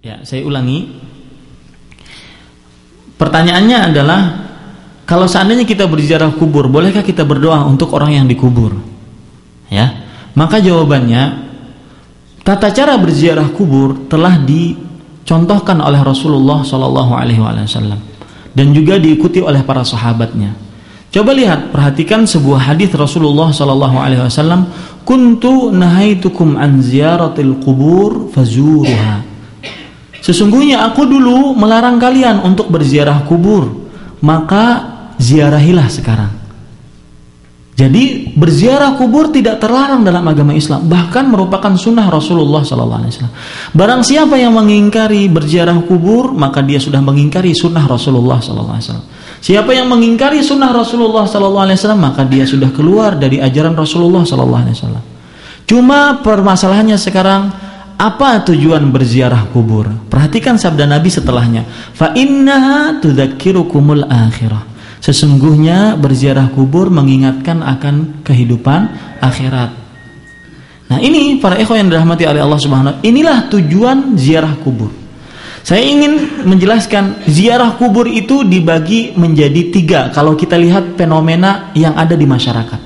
Ya, saya ulangi. Pertanyaannya adalah, kalau seandainya kita berziarah kubur, bolehkah kita berdoa untuk orang yang dikubur? Ya, maka jawabannya, tata cara berziarah kubur telah dicontohkan oleh Rasulullah SAW dan juga diikuti oleh para sahabatnya. Coba lihat, perhatikan sebuah hadis Rasulullah SAW, kuntu nahaitukum an ziyaratil qubur fazuruha. Sesungguhnya aku dulu melarang kalian untuk berziarah kubur, maka ziarahilah sekarang. Jadi berziarah kubur tidak terlarang dalam agama Islam, bahkan merupakan sunnah Rasulullah SAW. Barang siapa yang mengingkari berziarah kubur, maka dia sudah mengingkari sunnah Rasulullah SAW. Siapa yang mengingkari sunnah Rasulullah SAW, maka dia sudah keluar dari ajaran Rasulullah SAW. Cuma permasalahannya sekarang, apa tujuan berziarah kubur? Perhatikan sabda Nabi setelahnya, fa innaha tudzakirukumul akhirah. Sesungguhnya berziarah kubur mengingatkan akan kehidupan akhirat. Nah, ini para ikhwan yang dirahmati oleh Allah Subhanahu wa taala, inilah tujuan ziarah kubur. Saya ingin menjelaskan, ziarah kubur itu dibagi menjadi 3 kalau kita lihat fenomena yang ada di masyarakat.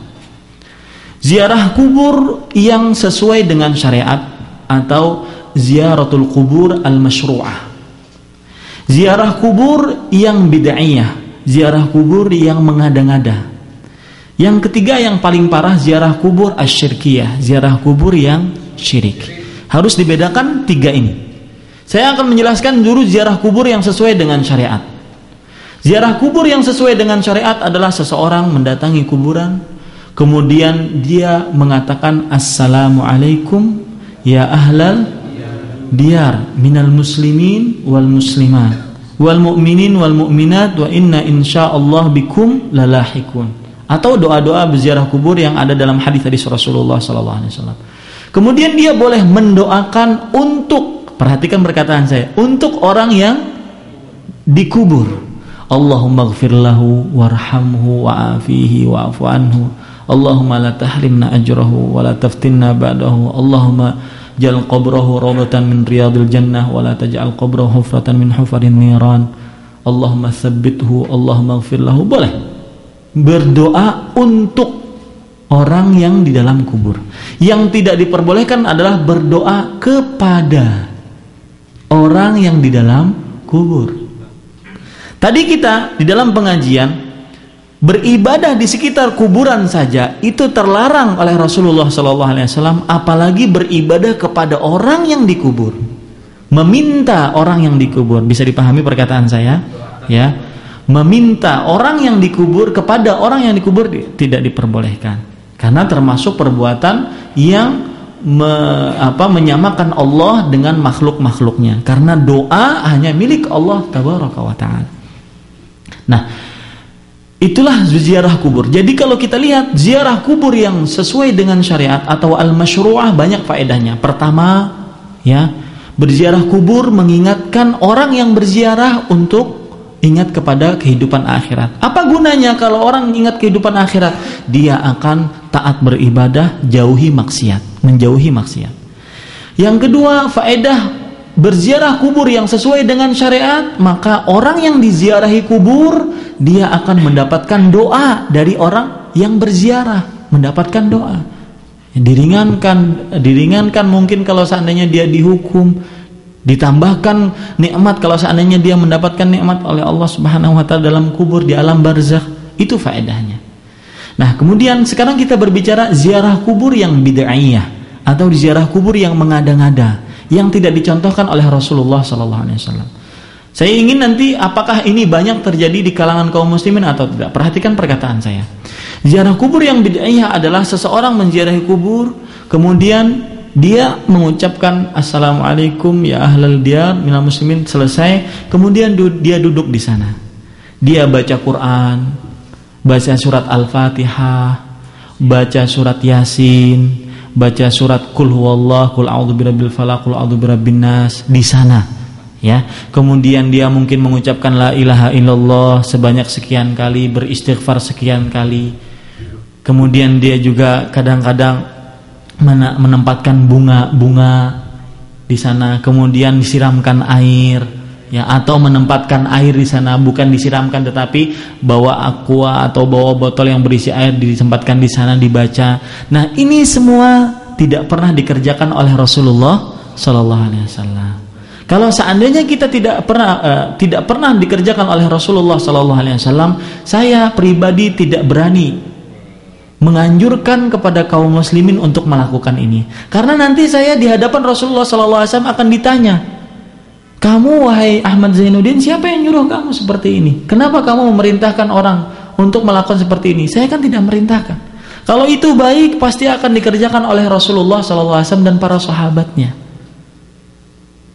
Ziarah kubur yang sesuai dengan syariat atau ziaratul kubur al-masyru'ah. Ziarah kubur yang bid'ahiyah, ziarah kubur yang mengada-ngada. Yang ketiga yang paling parah, ziarah kubur asyirkiyah, ziarah kubur yang syirik. Harus dibedakan 3 ini. Saya akan menjelaskan dulu ziarah kubur yang sesuai dengan syariat. Ziarah kubur yang sesuai dengan syariat adalah seseorang mendatangi kuburan, kemudian dia mengatakan assalamualaikum ya ahlal diyar minal muslimin wal muslimat wal mu'minin wal mu'minat wa inna insyaallah bikum lalahikun, atau doa-doa berziarah kubur yang ada dalam hadis-hadis Rasulullah SAW. Kemudian dia boleh mendoakan untuk, perhatikan perkataan saya, untuk orang yang dikubur. Allahumma ghfir lahu warhamhu wa'afihi wa'afu anhu, Allahumma la tahrimna ajrahu wa la taftinna ba'dahu, Allahumma ja'al qabrahu rawdatan min riyadil jannah wa la taj'al qabrahu hufratan min hufarin niran, Allahumma tsabbithu, Allahumma ighfir lahu. Boleh berdoa untuk orang yang di dalam kubur. Yang tidak diperbolehkan adalah berdoa kepada orang yang di dalam kubur. Tadi kita di dalam pengajian beribadah di sekitar kuburan saja itu terlarang oleh Rasulullah SAW, apalagi beribadah kepada orang yang dikubur, meminta orang yang dikubur. Bisa dipahami perkataan saya? Ya, meminta orang yang dikubur kepada orang yang dikubur tidak diperbolehkan, karena termasuk perbuatan yang menyamakan Allah dengan makhluk-makhluknya, karena doa hanya milik Allah tabaraka wa ta'ala. Nah, itulah ziarah kubur. Jadi kalau kita lihat ziarah kubur yang sesuai dengan syariat atau al-masyru'ah, banyak faedahnya. Pertama, ya, berziarah kubur mengingatkan orang yang berziarah untuk ingat kepada kehidupan akhirat. Apa gunanya kalau orang ingat kehidupan akhirat? Dia akan taat beribadah, jauhi maksiat, menjauhi maksiat. Yang kedua, faedah berziarah kubur yang sesuai dengan syariat, maka orang yang diziarahi kubur dia akan mendapatkan doa dari orang yang berziarah, mendapatkan doa. Diringankan mungkin kalau seandainya dia dihukum, ditambahkan nikmat kalau seandainya dia mendapatkan nikmat oleh Allah Subhanahu wa taala dalam kubur di alam barzakh. Itu faedahnya. Nah, kemudian sekarang kita berbicara ziarah kubur yang bid'ahiyah atau ziarah kubur yang mengada-ngada, yang tidak dicontohkan oleh Rasulullah SAW. Saya ingin nanti apakah ini banyak terjadi di kalangan kaum muslimin atau tidak. Perhatikan perkataan saya. Ziarah kubur yang bid'ahiyah adalah seseorang menziarahi kubur, kemudian dia mengucapkan assalamualaikum ya ahlal diyar minal muslimin, selesai, kemudian dia duduk di sana. Dia baca Quran, baca surat Al-Fatihah, baca surat Yasin, baca surat Qul huwallah, Qul a'udzu birabbil falaq, Qul a'udzu birabbin nas di sana, ya. Kemudian dia mungkin mengucapkan la ilaha illallah sebanyak sekian kali, beristighfar sekian kali. Kemudian dia juga kadang-kadang menempatkan bunga-bunga di sana, kemudian disiramkan air, ya, atau menempatkan air di sana, bukan disiramkan tetapi bawa aqua atau bawa botol yang berisi air ditempatkan di sana dibaca. Nah, ini semua tidak pernah dikerjakan oleh Rasulullah Sallallahu Alaihi Wasallam. Kalau seandainya kita tidak pernah dikerjakan oleh Rasulullah Sallallahu Alaihi Wasallam, saya pribadi tidak berani menganjurkan kepada kaum muslimin untuk melakukan ini, karena nanti saya di hadapan Rasulullah Sallallahu Alaihi Wasallam akan ditanya, kamu wahai Ahmad Zainuddin, siapa yang nyuruh kamu seperti ini? Kenapa kamu memerintahkan orang untuk melakukan seperti ini? Saya kan tidak merintahkan. Kalau itu baik, pasti akan dikerjakan oleh Rasulullah Sallallahu Alaihi Wasallam dan para sahabatnya.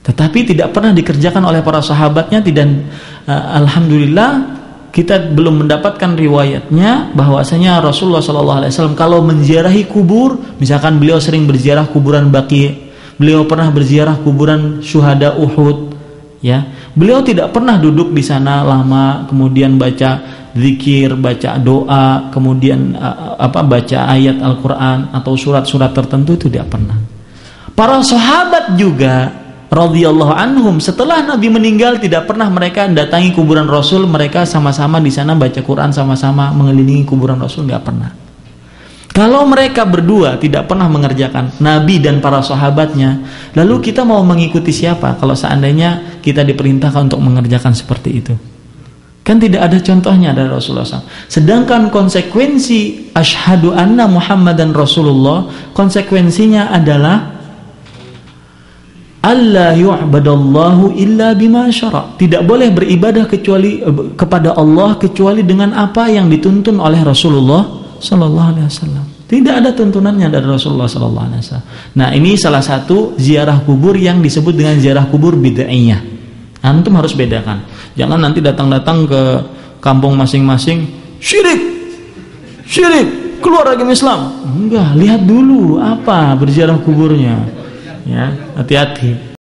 Tetapi tidak pernah dikerjakan oleh para sahabatnya, dan alhamdulillah kita belum mendapatkan riwayatnya bahwasanya Rasulullah Sallallahu Alaihi Wasallam kalau menziarahi kubur, misalkan beliau sering berziarah kuburan Baqi, beliau pernah berziarah kuburan syuhada Uhud, ya, beliau tidak pernah duduk di sana lama kemudian baca zikir, baca doa, kemudian baca ayat Al-Quran atau surat-surat tertentu, itu tidak pernah. Para sahabat juga radhiyallahu anhum, setelah Nabi meninggal tidak pernah mereka datangi kuburan Rasul, mereka sama-sama di sana baca Quran, sama-sama mengelilingi kuburan Rasul, nggak pernah. Kalau mereka berdua tidak pernah mengerjakan, Nabi dan para sahabatnya, lalu kita mau mengikuti siapa kalau seandainya kita diperintahkan untuk mengerjakan seperti itu? Kan tidak ada contohnya dari Rasulullah SAW. Sedangkan konsekuensi asyhadu anna Muhammadan Rasulullah, konsekuensinya adalah alla yu'badallahu illa bima syara'. Tidak boleh beribadah kecuali kepada Allah kecuali dengan apa yang dituntun oleh Rasulullah Sallallahu Alaihi Wasallam. Tidak ada tuntunannya dari Rasulullah Sallallahu Alaihi Wasallam. Nah, ini salah satu ziarah kubur yang disebut dengan ziarah kubur bid'ahiyah. Antum harus bedakan. Jangan nanti datang-datang ke kampung masing-masing syirik, keluar agama Islam. Enggak, lihat dulu apa berziarah kuburnya. Ya, hati-hati.